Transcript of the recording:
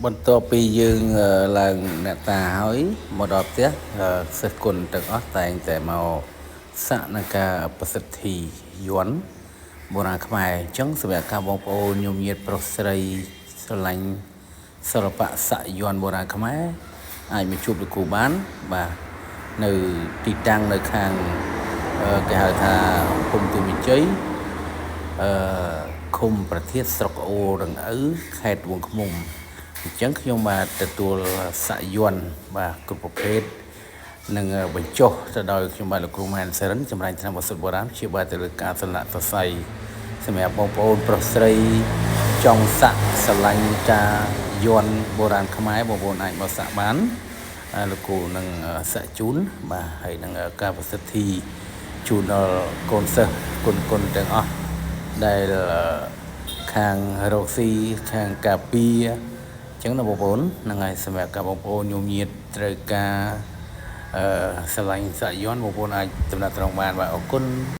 បន្ទាប់ពីយើងឡើងអ្នកតាហើយមកដល់ផ្ទះសិស្សគុណទាំងអស់តែងតែមកសាក់នឹងការប្រសិទ្ធិយ័ន្តបុរាណខ្មែរអញ្ចឹងសម្រាប់ការបងប្អូនញោមញាតប្រុសស្រីស្រឡាញ់សិល្បៈសាក់យ័ន្តបុរាណខ្មែរអាចមកជួបលោកគ្រូបានបាទនៅទីតាំងនៅខាងគេហៅថាភូមិទូវិជ័យឃុំប្រធានស្រុកអូរងឪខេត្តត្បូងឃ្មុំអញ្ចឹងខ្ញុំបាទទទួលសាក់យ័ន្តបាទគ្រប់ប្រភេទនឹងបញ្ចុះទៅដោយខ្ញុំបាទលោកគ្រូម៉ែនសេរិនចម្រាញ់ឆ្នាំឱសថបុរាណជាបាទទៅលើការសម្លាក់សរសៃសម្រាប់បងប្អូនប្រុសស្រីចង់សាក់ស្រឡាញ់ការយ័ន្តបុរាណខ្មែរបងប្អូនអាចមកសាក់បានលោកគ្រូនឹងសាក់ជូនបាទហើយនឹងការប្រសិទ្ធិជូនដល់កូនសិស្សគុណទាំងអស់ដែលខាងរកស៊ីខាងកាពីអញ្ចឹងណាបងប្អូនហ្នឹងហើយសម្រាប់ការបងប្អូនញោមញាតត្រូវការស្រឡាញ់សាក់យ័ន្តបងប្អូនអាចដំណើរត្រង់បានបាទអរគុណ